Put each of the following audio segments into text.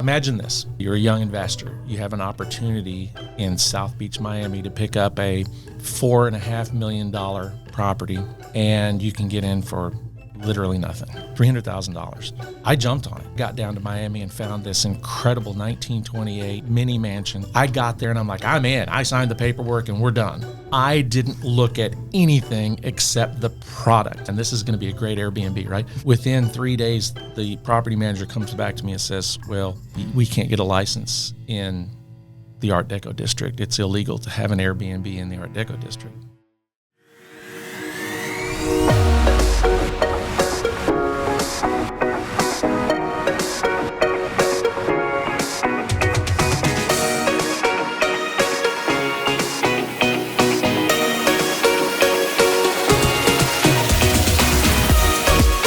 Imagine this. You're a young investor. You have an opportunity in South Beach, Miami to pick up a $4.5 million property, and you can get in for literally nothing, $300,000. I jumped on it, got down to Miami and found this incredible 1928 mini mansion. I got there and I'm like, I'm in. I signed the paperwork and we're done. I didn't look at anything except the product. And this is going to be a great Airbnb, right? Within 3 days, the property manager comes back to me and says, well, we can't get a license in the Art Deco district. It's illegal to have an Airbnb in the Art Deco district.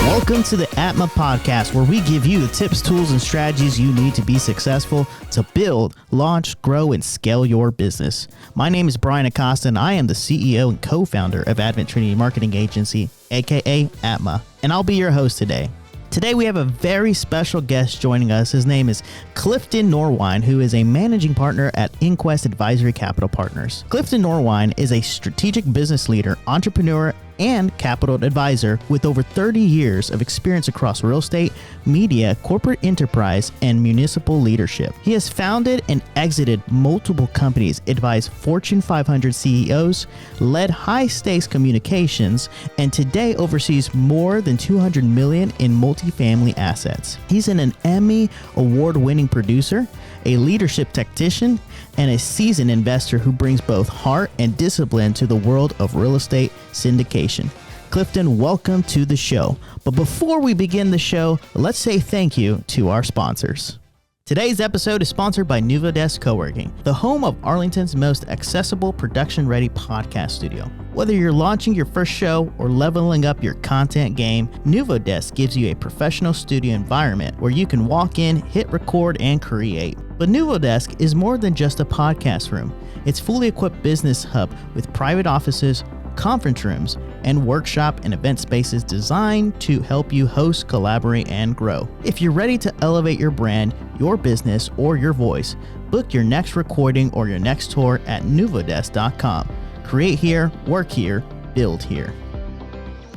Welcome to the ATMA Podcast, where we give you the tips, tools, and strategies you need to be successful to build, launch, grow, and scale your business. My name is Bryan Acosta, and I am the CEO and co-founder of Advent Trinity Marketing Agency, aka ATMA, and I'll be your host today. Today, we have a very special guest joining us. His name is Clifton Norwine, who is a managing partner at Inquest Advisory Capital Partners. Clifton Norwine is a strategic business leader, entrepreneur, and capital advisor with over 30 years of experience across real estate, media, corporate enterprise, and municipal leadership. He has founded and exited multiple companies, advised Fortune 500 CEOs, led high-stakes communications, and today oversees more than $200 million in multifamily assets. He's an Emmy award-winning producer, a leadership tactician, and a seasoned investor who brings both heart and discipline to the world of real estate syndication. Clifton, welcome to the show. But before we begin the show, let's say thank you to our sponsors. Today's episode is sponsored by NuvoDesk Co-working, the home of Arlington's most accessible production-ready podcast studio. Whether you're launching your first show or leveling up your content game, NuvoDesk gives you a professional studio environment where you can walk in, hit record, and create. But NuvoDesk is more than just a podcast room. It's a fully equipped business hub with private offices, conference rooms, and workshop and event spaces designed to help you host, collaborate, and grow. If you're ready to elevate your brand, your business, or your voice, book your next recording or your next tour at nuvodesk.com. Create here, work here, build here.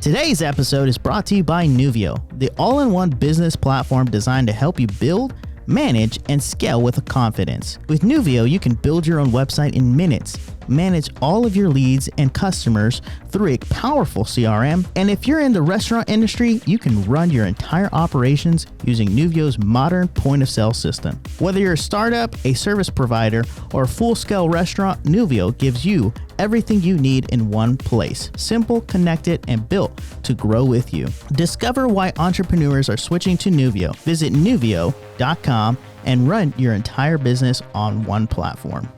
Today's episode is brought to you by Nuvio, the all-in-one business platform designed to help you build, manage, and scale with confidence. With Nuvio, you can build your own website in minutes, manage all of your leads and customers through a powerful CRM, and if you're in the restaurant industry, you can run your entire operations using Nuvio's modern point-of-sale system. Whether you're a startup, a service provider, or a full-scale restaurant, Nuvio gives you everything you need in one place. Simple, connected, and built to grow with you. Discover why entrepreneurs are switching to Nuvio. Visit Nuvio.com and run your entire business on one platform.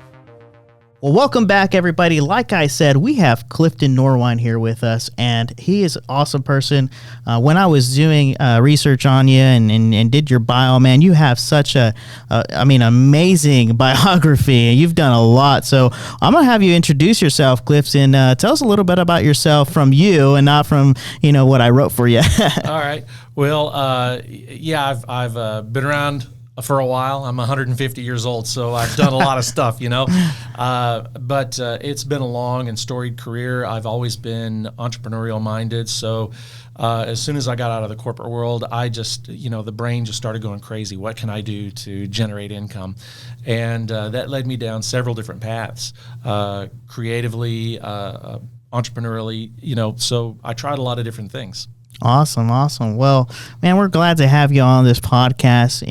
Well, welcome back, everybody. Like I said, we have Clifton Norwine here with us, and he is an awesome person. When I was doing research on you and did your bio, man, you have such amazing biography, and you've done a lot. So I'm going to have you introduce yourself, Clifton. Tell us a little bit about yourself from you and not from, what I wrote for you. All right. Well, I've been around for a while. I'm 150 years old, so I've done a lot of stuff, but it's been a long and storied career. I've always been entrepreneurial minded. So as soon as I got out of the corporate world, I just, the brain just started going crazy. What can I do to generate income? And that led me down several different paths, creatively, entrepreneurially, so I tried a lot of different things. Awesome. Well, man, we're glad to have you on this podcast.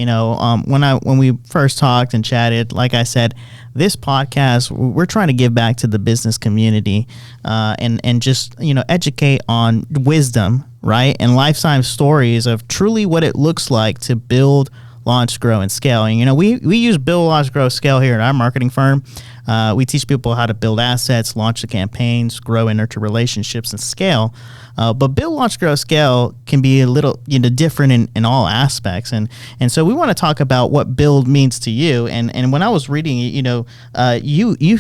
When we first talked and chatted, like I said, this podcast, we're trying to give back to the business community, and just, educate on wisdom, right? And lifetime stories of truly what it looks like to build, launch, grow, and scale. And, we use build, launch, grow, scale here at our marketing firm. We teach people how to build assets, launch the campaigns, grow and nurture relationships, and scale. But build, launch, grow, scale can be a little different in all aspects. And so we want to talk about what build means to you. And when I was reading, you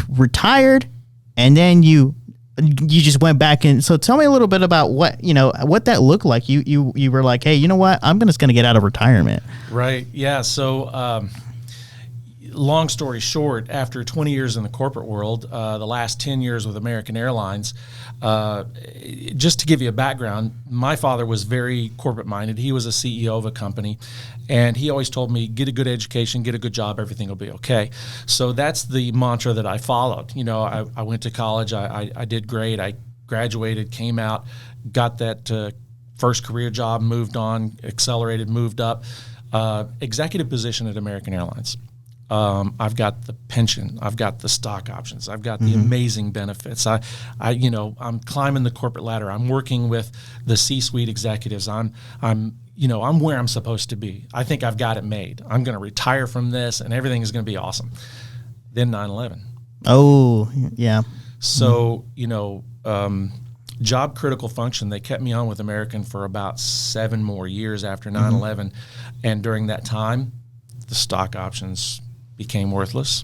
retired and then you you just went back and so tell me a little bit about what that looked like. You were like, hey, you know what? I'm just going to get out of retirement. Right. Yeah. So, long story short, after 20 years in the corporate world, the last 10 years with American Airlines, just to give you a background, my father was very corporate minded. He was a CEO of a company, and he always told me, get a good education, get a good job, everything will be okay. So that's the mantra that I followed. I went to college, I did great, I graduated, came out, got that first career job, moved on, accelerated, moved up, executive position at American Airlines. I've got the pension, I've got the stock options, I've got the amazing benefits. I'm climbing the corporate ladder. I'm working with the C-suite executives. I'm where I'm supposed to be. I think I've got it made. I'm going to retire from this, and everything is going to be awesome. Then 9/11. Oh, yeah. So job critical function. They kept me on with American for about 7 more years after 9/11, and during that time, the stock options became worthless.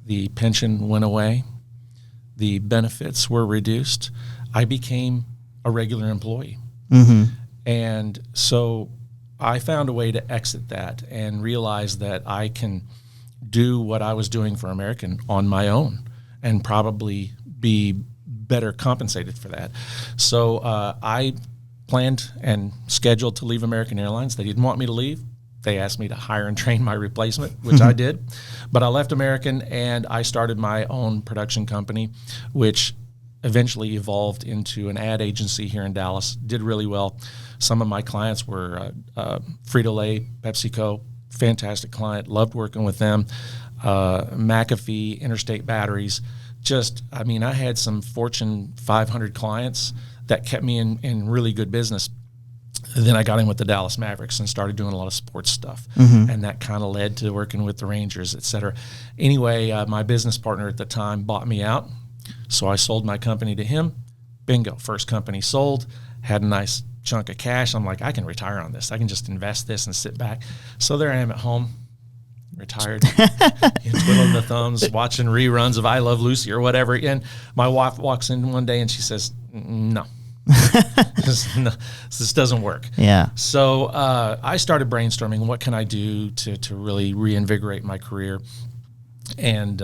The pension went away. The benefits were reduced. I became a regular employee. And so I found a way to exit that and realize that I can do what I was doing for American on my own and probably be better compensated for that. So I planned and scheduled to leave American Airlines. They didn't want me to leave. They asked me to hire and train my replacement, which I did. But I left American and I started my own production company, which eventually evolved into an ad agency here in Dallas. Did really well. Some of my clients were Frito-Lay, PepsiCo, fantastic client. Loved working with them. McAfee, Interstate Batteries. I had some Fortune 500 clients that kept me in really good business. Then I got in with the Dallas Mavericks and started doing a lot of sports stuff. And that kind of led to working with the Rangers, et cetera. Anyway, my business partner at the time bought me out. So I sold my company to him. Bingo, first company sold, had a nice chunk of cash. I'm like, I can retire on this. I can just invest this and sit back. So there I am at home, retired, twiddling the thumbs, watching reruns of I Love Lucy or whatever. And my wife walks in one day and she says, no. This doesn't work. Yeah. So I started brainstorming what can I do to really reinvigorate my career. And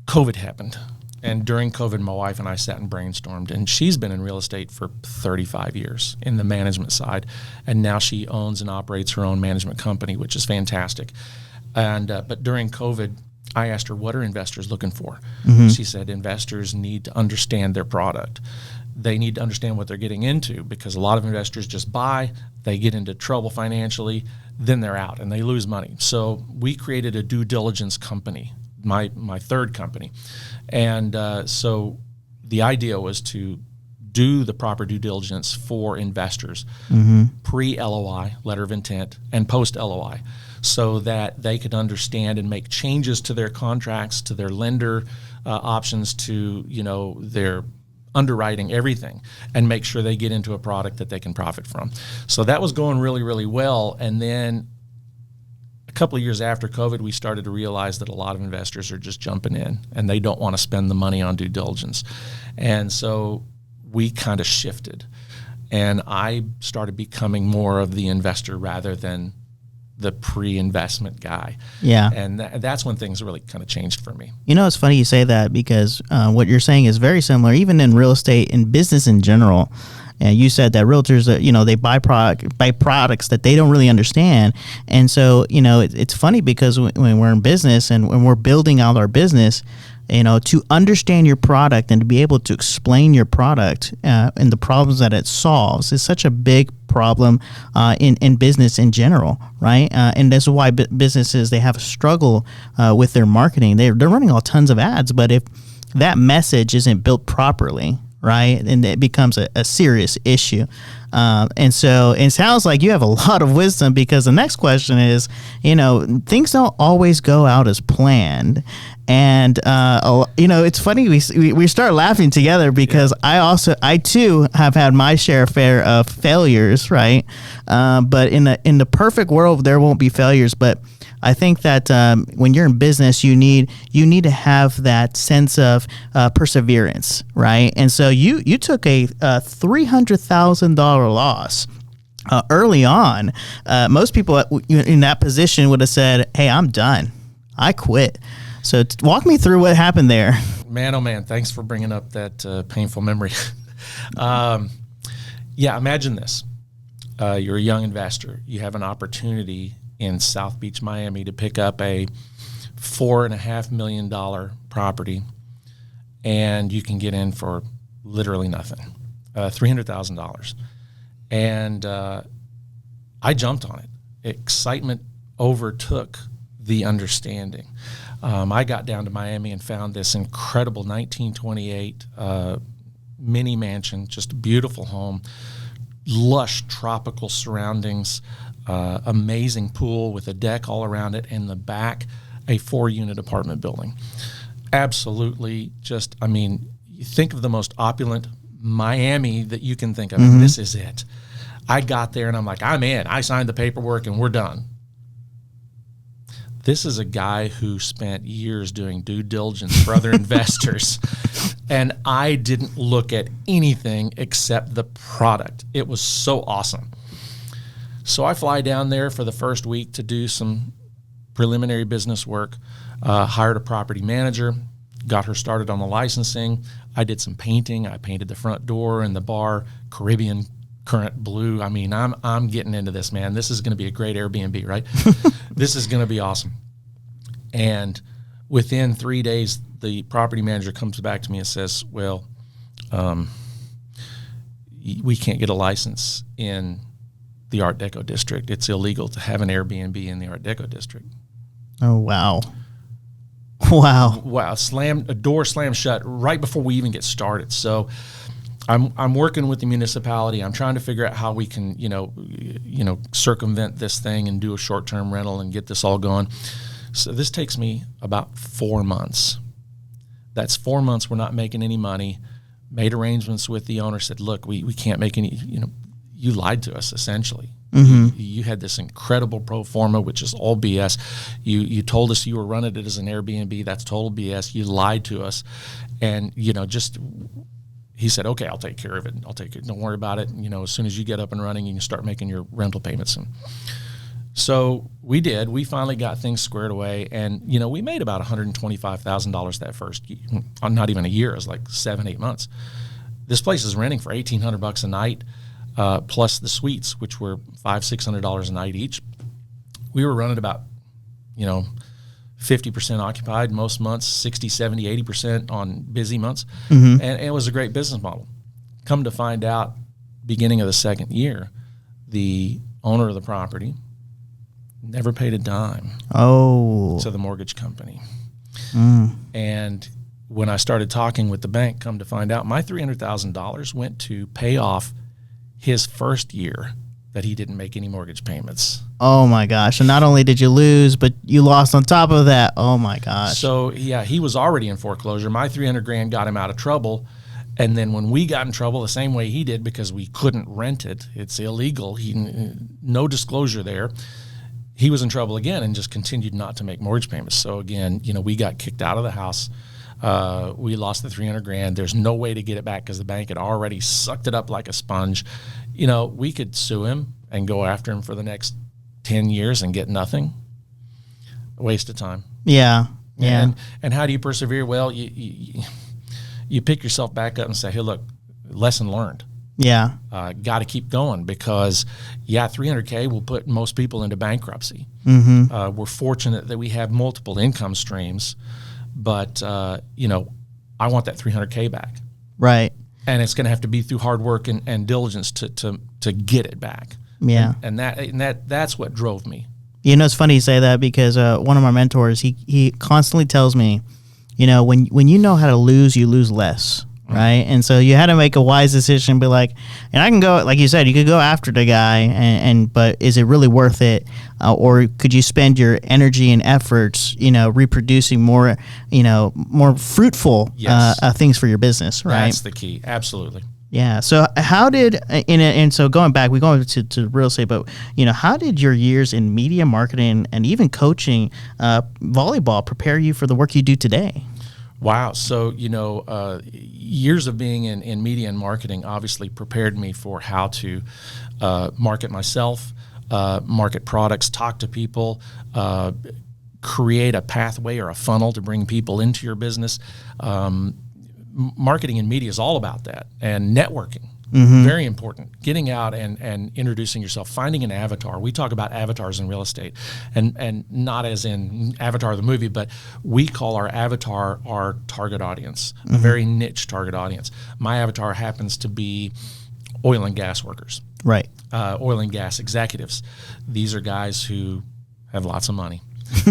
COVID happened. And during COVID, my wife and I sat and brainstormed. And she's been in real estate for 35 years in the management side. And now she owns and operates her own management company, which is fantastic. And but during COVID, I asked her, what are investors looking for? She said, investors need to understand their product. They need to understand what they're getting into, because a lot of investors just buy, they get into trouble financially, then they're out and they lose money. So we created a due diligence company, my third company. And so the idea was to do the proper due diligence for investors, pre-LOI, letter of intent, and post-LOI, so that they could understand and make changes to their contracts, to their lender options, to their underwriting, everything, and make sure they get into a product that they can profit from. So that was going really, really well. And then a couple of years after COVID, we started to realize that a lot of investors are just jumping in and they don't want to spend the money on due diligence. And so we kind of shifted, and I started becoming more of the investor rather than the pre-investment guy. Yeah. And that's when things really kind of changed for me. It's funny you say that, because what you're saying is very similar, even in real estate and business in general. And you said that realtors, they buy products that they don't really understand. And so, it's funny because when we're in business and when we're building out our business, to understand your product and to be able to explain your product and the problems that it solves is such a big problem in business in general, right? And that's why businesses, they have a struggle with their marketing. They're running all tons of ads, but if that message isn't built properly, right, and it becomes a serious issue. And so it sounds like you have a lot of wisdom, because the next question is, things don't always go out as planned. And, it's funny, we start laughing together because I too have had my share of failures, right? But in the perfect world, there won't be failures. But I think that when you're in business, you need to have that sense of perseverance, right? And so you took a $300,000 loss. Early on, most people in that position would have said, "Hey, I'm done. I quit." So walk me through what happened there. Man, oh man, thanks for bringing up that painful memory. Imagine this. You're a young investor. You have an opportunity in South Beach, Miami to pick up a $4.5 million property, and you can get in for literally nothing, $300,000. And I jumped on it. Excitement overtook the understanding. I got down to Miami and found this incredible 1928 mini mansion, just a beautiful home, lush tropical surroundings, amazing pool with a deck all around it, and in the back, a 4-unit apartment building. Absolutely you think of the most opulent Miami that you can think of. Mm-hmm. This is it. I got there and I'm like, I'm in. I signed the paperwork and we're done. This is a guy who spent years doing due diligence for other investors, and I didn't look at anything except the product. It was so awesome. So I fly down there for the first week to do some preliminary business work, hired a property manager, got her started on the licensing. I did some painting. I painted the front door and the bar Caribbean current blue. I'm getting into this, man. This is going to be a great Airbnb, right? This is going to be awesome. And within 3 days, the property manager comes back to me and says, well, we can't get a license in the Art Deco district. It's illegal to have an Airbnb in the Art Deco district. Oh, wow. Wow. A door slammed shut right before we even get started. So I'm working with the municipality. I'm trying to figure out how we can, circumvent this thing and do a short-term rental and get this all going. So this takes me about 4 months. That's 4 months we're not making any money. Made arrangements with the owner, said, look, we can't make any, you lied to us essentially. Mm-hmm. You had this incredible pro forma, which is all BS. You told us you were running it as an Airbnb. That's total BS. You lied to us. And, he said, okay, I'll take care of it. I'll take it. Don't worry about it. As soon as you get up and running, you can start making your rental payments. And so we did. We finally got things squared away. And, we made about $125,000 that first year. Not even a year. It was like 7-8 months. This place is renting for $1,800 a night, plus the suites, which were $500-$600 a night each. We were running about, 50% occupied most months, 60, 70, 80% on busy months. Mm-hmm. And it was a great business model. Come to find out, beginning of the second year, the owner of the property never paid a dime to the mortgage company. Mm. And when I started talking with the bank, come to find out, my $300,000 went to pay off his first year that he didn't make any mortgage payments. Oh my gosh. And not only did you lose, but you lost on top of that. Oh my gosh. So yeah, he was already in foreclosure. My $300,000 got him out of trouble. And then when we got in trouble the same way he did, because we couldn't rent it, it's illegal. No disclosure there. He was in trouble again and just continued not to make mortgage payments. So again, we got kicked out of the house. We lost the $300,000. There's no way to get it back because the bank had already sucked it up like a sponge. We could sue him and go after him for the next 10 years and get nothing. A waste of time. Yeah. Yeah. And how do you persevere? Well, you pick yourself back up and say, hey, look, lesson learned. Yeah. Got to keep going because, $300,000 will put most people into bankruptcy. Mm-hmm. We're fortunate that we have multiple income streams, but, I want that $300,000 back. Right. And it's going to have to be through hard work and diligence to get it back. Yeah. And that's what drove me. It's funny you say that because one of my mentors, he constantly tells me, when you know how to lose, you lose less. Right. And so you had to make a wise decision, be like, and I can go, like you said, you could go after the guy but is it really worth it? Or could you spend your energy and efforts, reproducing more, more fruitful things for your business? Right. That's the key. Absolutely. Yeah. So how did, and so going back, we go to real estate, but how did your years in media marketing and even coaching volleyball prepare you for the work you do today? Wow. So, years of being in media and marketing obviously prepared me for how to market myself, market products, talk to people, create a pathway or a funnel to bring people into your business. Marketing and media is all about that, and networking. Very important. Getting out and introducing yourself, finding an avatar. We talk about avatars in real estate, and not as in Avatar the movie, but we call our avatar our target audience, a very niche target audience. My avatar happens to be oil and gas workers, right? Oil and gas executives. These are guys who have lots of money.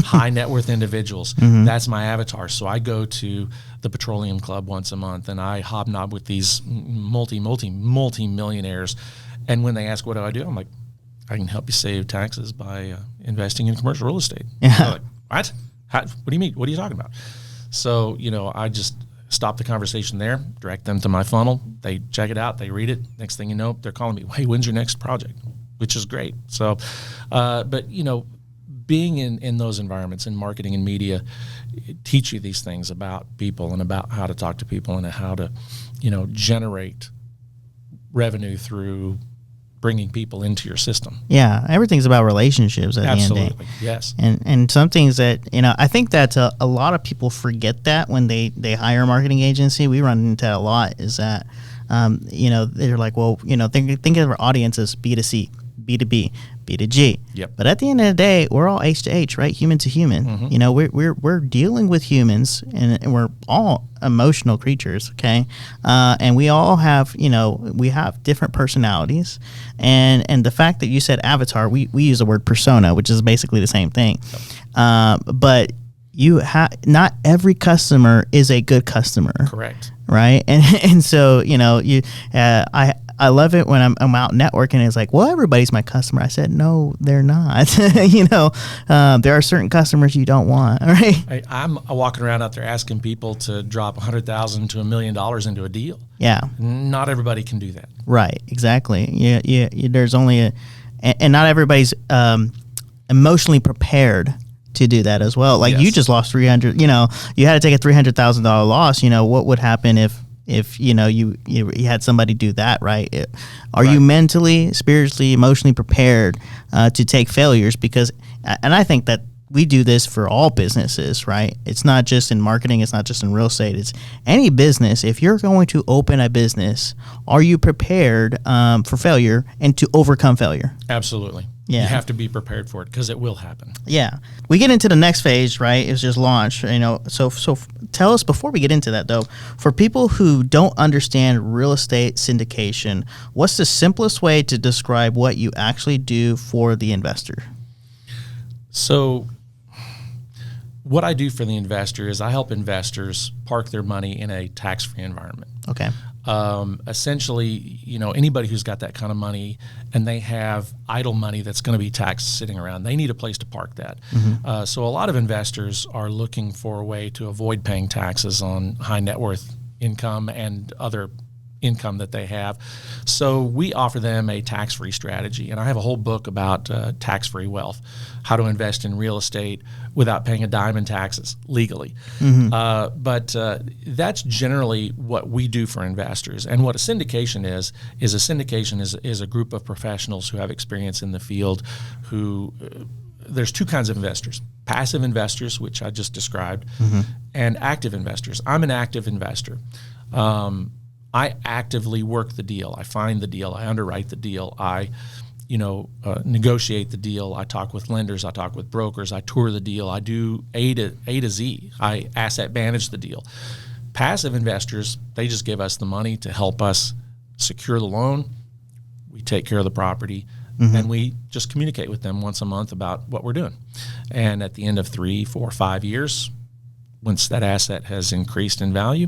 High net worth individuals. That's my avatar. So I go to the Petroleum Club once a month and I hobnob with these multi millionaires. And when they ask, what do I do? I'm like, I can help you save taxes by investing in commercial real estate. Yeah. They're like, what? What do you mean? What are you talking about? So, I just stop the conversation there, direct them to my funnel. They check it out. They read it. Next thing you know, they're calling me, hey, when's your next project? Which is great. So, but, being in those environments in marketing and media teach you these things about people and about how to talk to people and how to, generate revenue through bringing people into your system. Yeah, everything's about relationships at Absolutely. the end of the day. Yes. And some things that, I think that a lot of people forget that when they hire a marketing agency. We run into that a lot is that, they're like, well, think of our audience as B2C, B2B, B2G. Yep. But at the end of the day, we're all H to H, right? Human to human. We're dealing with humans, and we're all emotional creatures. Okay, and we all have we have different personalities, and the fact that you said avatar, we use the word persona, which is basically the same thing. Yep. But not every customer is a good customer. Correct. Right, and so I love it when I'm out networking and it's like, well, everybody's my customer. I said, no, they're not. There are certain customers you don't want. All right. I'm walking around out there asking people to drop $100,000 to $1 million into a deal. Yeah. Not everybody can do that. Right. Exactly. Yeah. There's only and not everybody's emotionally prepared to do that as well. Like, yes. You just lost 300. You had to take a $300,000 loss. What would happen if you had somebody do that, right? Are you mentally, spiritually, emotionally prepared to take failures? Because, and I think that we do this for all businesses, right? It's not just in marketing. It's not just in real estate. It's any business. If you're going to open a business, are you prepared for failure and to overcome failure? Absolutely. Yeah. You have to be prepared for it because it will happen. Yeah. We get into the next phase, right? It's just launch. So tell us, before we get into that though, for people who don't understand real estate syndication, what's the simplest way to describe what you actually do for the investor? So what I do for the investor is I help investors park their money in a tax-free environment. Okay. Essentially, anybody who's got that kind of money and they have idle money that's going to be taxed sitting around, they need a place to park that. Mm-hmm. So a lot of investors are looking for a way to avoid paying taxes on high net worth income and other income that they have. So we offer them a tax-free strategy. And I have a whole book about tax-free wealth, how to invest in real estate without paying a dime in taxes legally. Mm-hmm. But that's generally what we do for investors. And what a syndication is a group of professionals who have experience in the field who there's two kinds of investors: passive investors, which I just described, mm-hmm. and active investors. I'm an active investor. I actively work the deal. I find the deal. I underwrite the deal. I, negotiate the deal. I talk with lenders. I talk with brokers. I tour the deal. I do A to Z. I asset manage the deal. Passive investors, they just give us the money to help us secure the loan. We take care of the property, mm-hmm. and we just communicate with them once a month about what we're doing. And at the end of 3, 4, 5 years, once that asset has increased in value,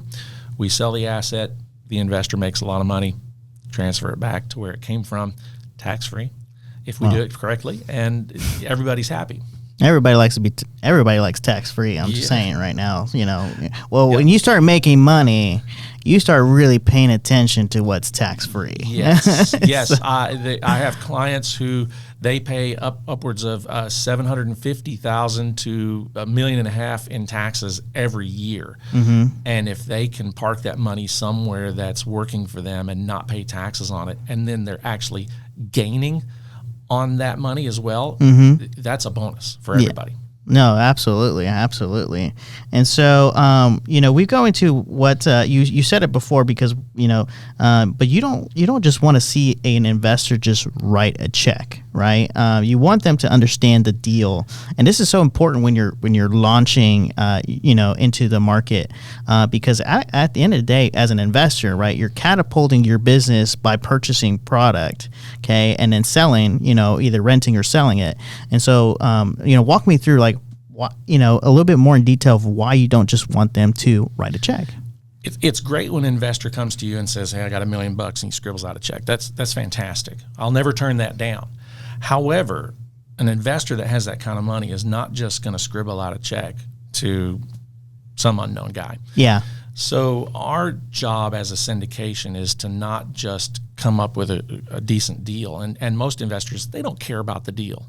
we sell the asset. The investor makes a lot of money, transfer it back to where it came from, tax-free, if we do it correctly, and everybody's happy. Everybody likes tax free. I'm just saying right now, Well, Yep. when you start making money, you start really paying attention to what's tax free. Yes, yes. I have clients who they pay upwards of $750,000 to $1.5 million in taxes every year. Mm-hmm. And if they can park that money somewhere that's working for them and not pay taxes on it, and then they're actually gaining on that money as well, that's a bonus for everybody. Yeah. No, absolutely. And so, we go into what you said it before because, but you don't just want to see an investor just write a check, right? You want them to understand the deal, and this is so important when you're launching, into the market, because at the end of the day, as an investor, right, you're catapulting your business by purchasing product, okay, and then selling, either renting or selling it. And so, walk me through like, a little bit more in detail of why you don't just want them to write a check. It's great when an investor comes to you and says, "Hey, I got $1 million," and he scribbles out a check. That's fantastic. I'll never turn that down. However, an investor that has that kind of money is not just going to scribble out a check to some unknown guy. Yeah. So our job as a syndication is to not just come up with a decent deal. And most investors, they don't care about the deal.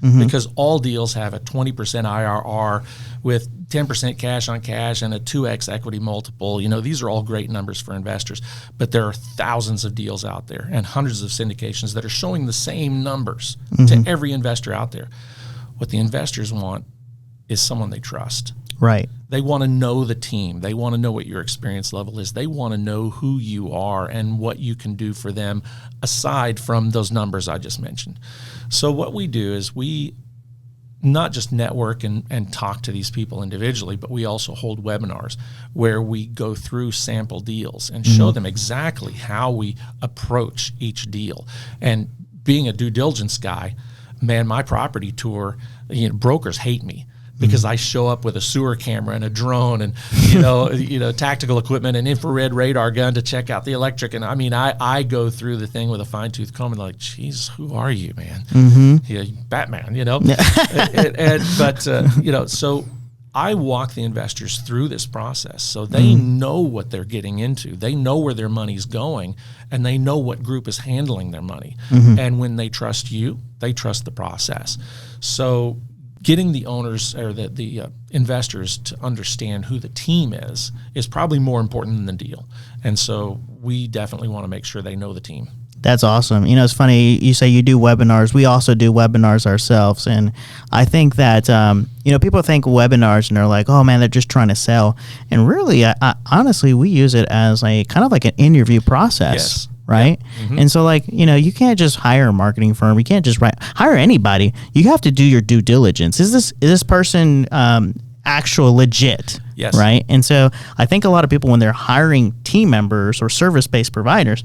Mm-hmm. Because all deals have a 20% IRR with 10% cash on cash and a 2x equity multiple. These are all great numbers for investors, but there are thousands of deals out there and hundreds of syndications that are showing the same numbers to every investor out there. What the investors want is someone they trust. Right. They want to know the team. They want to know what your experience level is. They want to know who you are and what you can do for them aside from those numbers I just mentioned. So what we do is we not just network and talk to these people individually, but we also hold webinars where we go through sample deals and show them exactly how we approach each deal. And being a due diligence guy, man, my property tour, brokers hate me. Because I show up with a sewer camera and a drone and tactical equipment and infrared radar gun to check out the electric, and I go through the thing with a fine tooth comb and like, geez, who are you, man? Batman, So I walk the investors through this process so they know what they're getting into. They know where their money's going, and they know what group is handling their money. And when they trust you, they trust the process. So getting the owners or the investors to understand who the team is probably more important than the deal. And so we definitely want to make sure they know the team. That's awesome. It's funny you say you do webinars. We also do webinars ourselves. And I think that, people think webinars and they're like, oh man, they're just trying to sell. And really, honestly, we use it as a kind of like an interview process. Yes. Right. Yeah. And so you can't just hire a marketing firm. You can't just hire anybody. You have to do your due diligence. Is this person actual legit? Yes. Right. And so I think a lot of people, when they're hiring team members or service-based providers,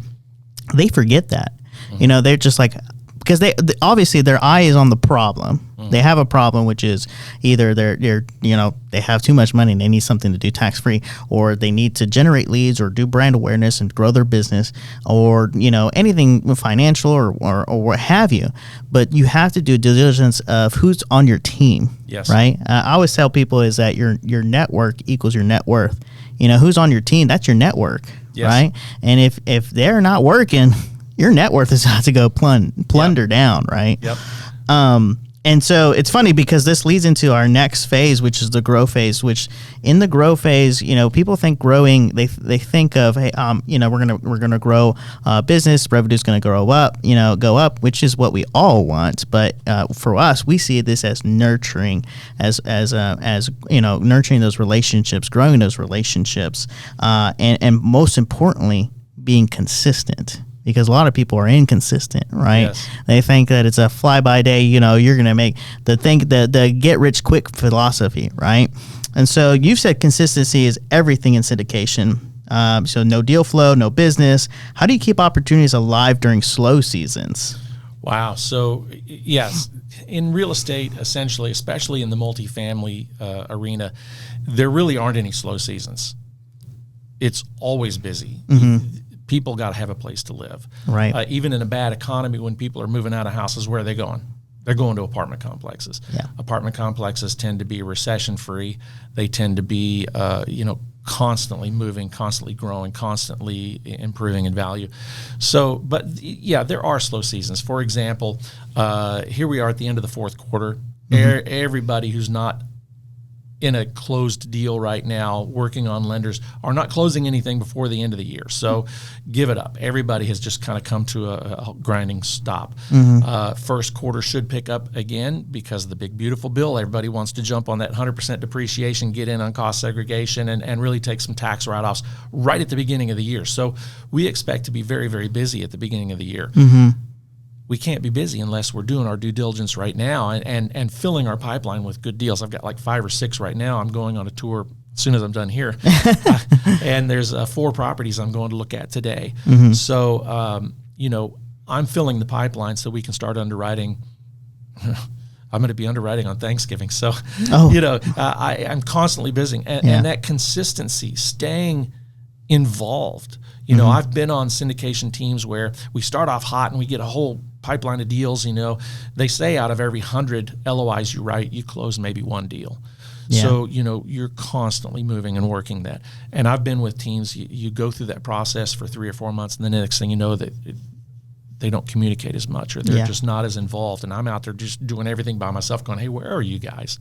they forget that. They're just like, because they obviously their eye is on the problem. They have a problem, which is either they have too much money and they need something to do tax free, or they need to generate leads or do brand awareness and grow their business, or anything financial or what have you. But you have to do due diligence of who's on your team. Yes. Right. I always tell people is that your network equals your net worth. Who's on your team? That's your network. Yes. Right. And if they're not working, your net worth is about to go plunder down. Right. Yep. And so it's funny because this leads into our next phase, which is the grow phase, which in the grow phase, people think growing, they think of, hey, we're going to grow business, revenue's going to go up, which is what we all want. But for us, we see this as nurturing, as nurturing those relationships, growing those relationships, and most importantly, being consistent. Because a lot of people are inconsistent, right? Yes. They think that it's a fly-by-day, you're going to make the get-rich-quick philosophy, right? And so you've said consistency is everything in syndication. So no deal flow, no business. How do you keep opportunities alive during slow seasons? Wow. So, yes, in real estate, essentially, especially in the multifamily arena, there really aren't any slow seasons. It's always busy. People got to have a place to live. Right. Even in a bad economy, when people are moving out of houses, where are they going? They're going to apartment complexes. Yeah. Apartment complexes tend to be recession-free. They tend to be, constantly moving, constantly growing, constantly improving in value. So, but yeah, there are slow seasons. For example, here we are at the end of the fourth quarter. Everybody who's not in a closed deal right now, working on lenders, are not closing anything before the end of the year. So give it up. Everybody has just kind of come to a grinding stop. First quarter should pick up again because of the big, beautiful bill. Everybody wants to jump on that 100% depreciation, get in on cost segregation, and really take some tax write-offs right at the beginning of the year. So we expect to be very, very busy at the beginning of the year. We can't be busy unless we're doing our due diligence right now and filling our pipeline with good deals. I've got like 5 or 6 right now. I'm going on a tour as soon as I'm done here. And there's 4 properties I'm going to look at today. So, I'm filling the pipeline so we can start underwriting. I'm going to be underwriting on Thanksgiving. So, I'm constantly busy. And that consistency, staying involved. I've been on syndication teams where we start off hot and we get a whole pipeline of deals. They say out of every 100 LOIs you write, you close maybe 1 deal. So, you're constantly moving and working that. And I've been with teams, you go through that process for 3 or 4 months, and then the next thing you know, that they don't communicate as much, or they're just not as involved. And I'm out there just doing everything by myself going, hey, where are you guys?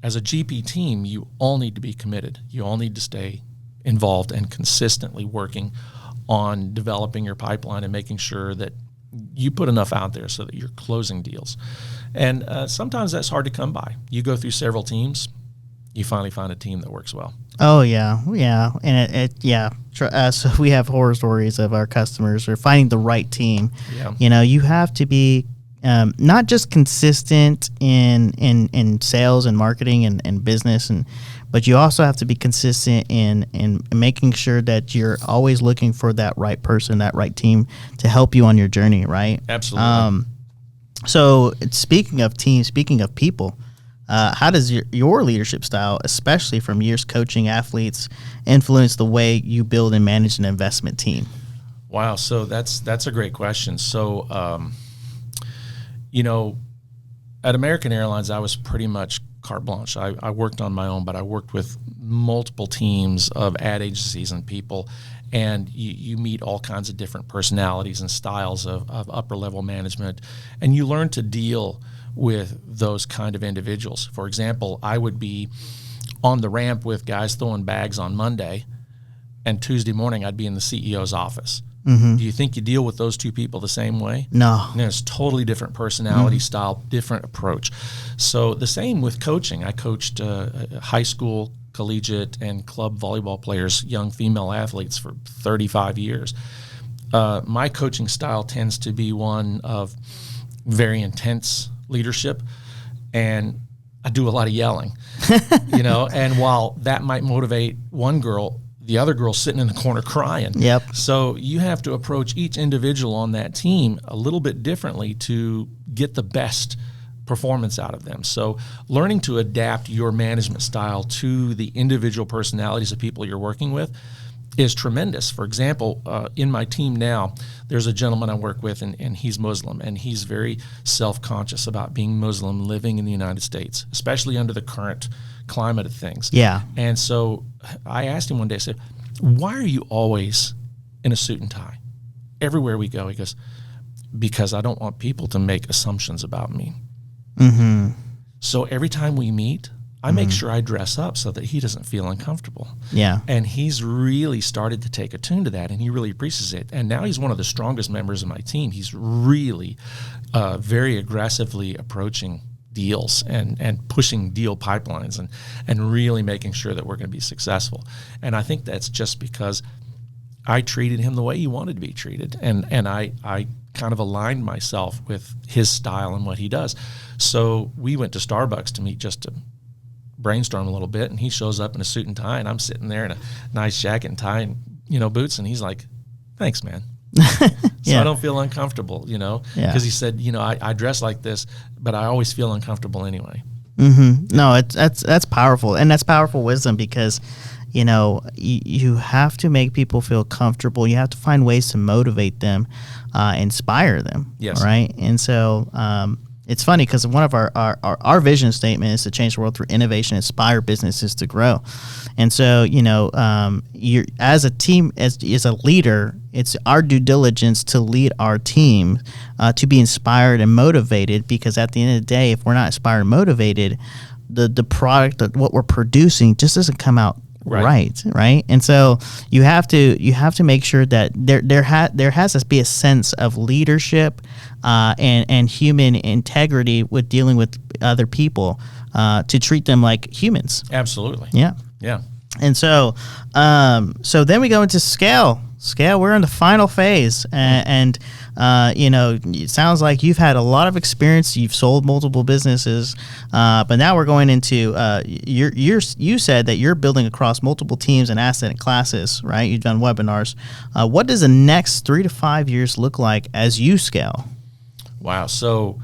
As a GP team, you all need to be committed. You all need to stay involved and consistently working on developing your pipeline and making sure that you put enough out there so that you're closing deals. And sometimes that's hard to come by. You go through several teams, you finally find a team that works well. Oh, yeah. And so we have horror stories of our customers or finding the right team. You have to be not just consistent in sales and marketing and business, but you also have to be consistent in making sure that you're always looking for that right person, that right team to help you on your journey, right? Absolutely. So speaking of teams, speaking of people, how does your leadership style, especially from years coaching athletes, influence the way you build and manage an investment team? Wow, so that's a great question. So, at American Airlines, I was pretty much carte blanche. I worked on my own, but I worked with multiple teams of ad agencies and people, and you meet all kinds of different personalities and styles of upper level management, and you learn to deal with those kind of individuals. For example, I would be on the ramp with guys throwing bags on Monday, and Tuesday morning I'd be in the CEO's office. Do you think you deal with those 2 people the same way? No. There's totally different personality style, different approach. So the same with coaching. I coached high school, collegiate, and club volleyball players, young female athletes, for 35 years. My coaching style tends to be one of very intense leadership, and I do a lot of yelling. And while that might motivate one girl, the other girl's sitting in the corner crying. So you have to approach each individual on that team a little bit differently to get the best performance out of them. So learning to adapt your management style to the individual personalities of people you're working with is tremendous. For example, in my team now, there's a gentleman I work with, and he's Muslim, and he's very self-conscious about being Muslim, living in the United States, especially under the current climate of things. And so I asked him one day, I said, why are you always in a suit and tie? Everywhere we go, he goes, because I don't want people to make assumptions about me. So every time we meet, I make sure I dress up so that he doesn't feel uncomfortable. And he's really started to take a tune to that, and he really appreciates it. And now he's one of the strongest members of my team. He's really very aggressively approaching deals and pushing deal pipelines and really making sure that we're going to be successful. And I think that's just because I treated him the way he wanted to be treated, and I kind of aligned myself with his style and what he does. So we went to Starbucks to meet just to brainstorm a little bit, and he shows up in a suit and tie, and I'm sitting there in a nice jacket and tie and boots, and he's like, thanks, man. So I don't feel uncomfortable, because he said, I dress like this, but I always feel uncomfortable anyway. No, that's powerful, and that's powerful wisdom, because you have to make people feel comfortable. You have to find ways to motivate them, inspire them. Yes. Right. And so It's funny because one of our vision statement is to change the world through innovation, inspire businesses to grow. And so, you're as a team, as a leader, it's our due diligence to lead our team to be inspired and motivated, because at the end of the day, if we're not inspired and motivated, the product that what we're producing just doesn't come out right. And so you have to make sure that there has to be a sense of leadership and human integrity with dealing with other people, to treat them like humans. Absolutely. Yeah. And so then we go into scale. We're in the final phase, and it sounds like you've had a lot of experience. You've sold multiple businesses, but now we're going into you said that you're building across multiple teams and asset classes, right? You've done webinars. What does the next 3 to 5 years look like as you scale? Wow. So,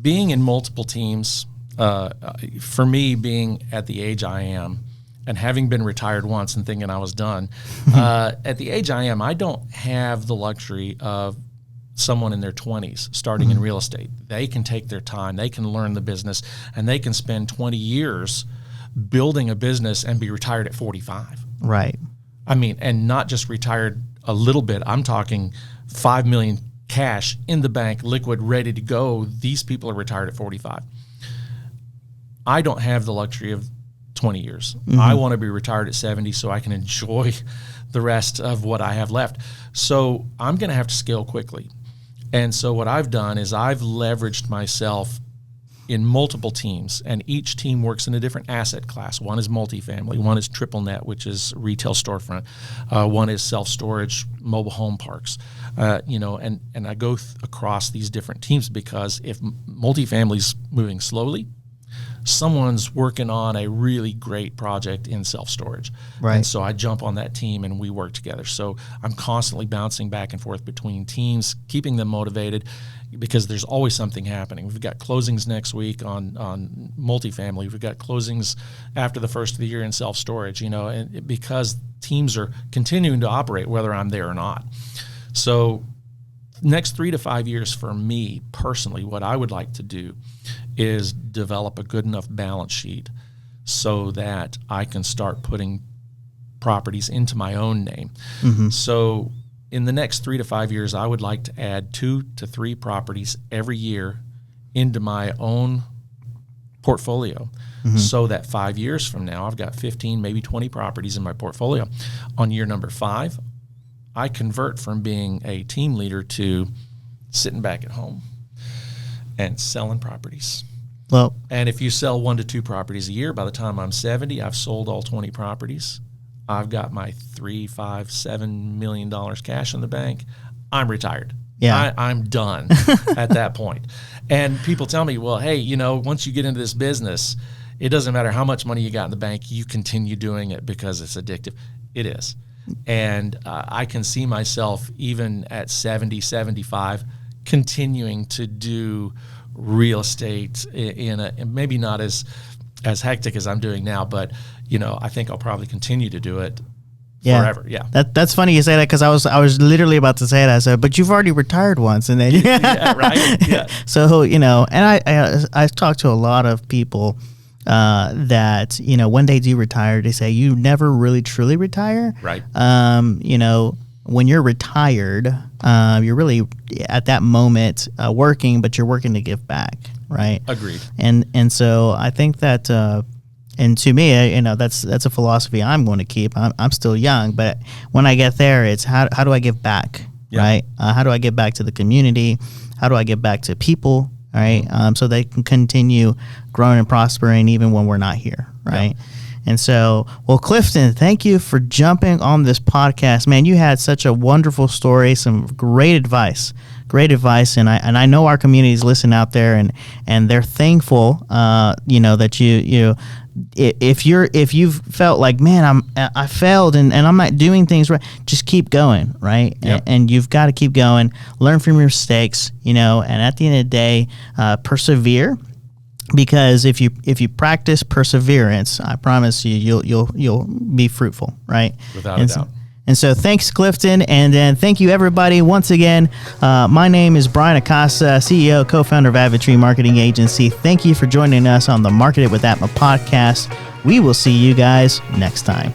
being in multiple teams, for me, being at the age I am, and having been retired once and thinking I was done, at the age I am, I don't have the luxury of someone in their 20s starting in real estate. They can take their time, they can learn the business, and they can spend 20 years building a business and be retired at 45. Right. I mean, and not just retired a little bit. I'm talking $5 million cash in the bank, liquid, ready to go. These people are retired at 45. I don't have the luxury of 20 years. I want to be retired at 70 so I can enjoy the rest of what I have left. So I'm going to have to scale quickly. And so what I've done is I've leveraged myself in multiple teams, and each team works in a different asset class. One is multifamily, one is triple net, which is retail storefront, one is self-storage, mobile home parks, and I go across these different teams, because if multifamily's moving slowly, someone's working on a really great project in self-storage. Right. And so I jump on that team and we work together. So I'm constantly bouncing back and forth between teams, keeping them motivated, because there's always something happening. We've got closings next week on multifamily. We've got closings after the first of the year in self-storage, and because teams are continuing to operate whether I'm there or not. So next 3 to 5 years for me personally, what I would like to do is develop a good enough balance sheet so that I can start putting properties into my own name. So in the next 3 to 5 years, I would like to add 2 to 3 properties every year into my own portfolio, so that 5 years from now, I've got 15, maybe 20 properties in my portfolio. On year number 5, I convert from being a team leader to sitting back at home and selling properties. Well, and if you sell 1 to 2 properties a year, by the time I'm 70, I've sold all 20 properties. I've got my $3, $5, $7 million cash in the bank. I'm retired. Yeah. I'm done at that point. And people tell me, well, hey, once you get into this business, it doesn't matter how much money you got in the bank, you continue doing it because it's addictive. It is. And I can see myself even at 70, 75, continuing to do real estate in a maybe not as hectic as I'm doing now, but I think I'll probably continue to do it forever. Yeah. That's funny you say that, because I was literally about to say that. I said, but you've already retired once, and then yeah, right. Yeah. So and I talked to a lot of people that when they do retire, they say you never really truly retire. Right. When you're retired, you're really at that moment working, but you're working to give back, right? Agreed. And so I think that, and to me, that's a philosophy I'm going to keep. I'm still young, but when I get there, it's how do I give back, right? How do I give back to the community? How do I give back to people, right? So they can continue growing and prospering even when we're not here, right? Yeah. And so, well, Clifton, thank you for jumping on this podcast. Man, you had such a wonderful story, some great advice. And I know our communities listen out there, and they're thankful, that you if you've felt like, man, I failed and I'm not doing things right, just keep going, right? Yep. And you've got to keep going, learn from your mistakes, and at the end of the day, persevere. Because if you practice perseverance, I promise you'll be fruitful, right? Without a doubt. And so thanks, Clifton. And then thank you, everybody. Once again, my name is Bryan Acosta, CEO, co-founder of Advent Trinity Marketing Agency. Thank you for joining us on the Market It with ATMA podcast. We will see you guys next time.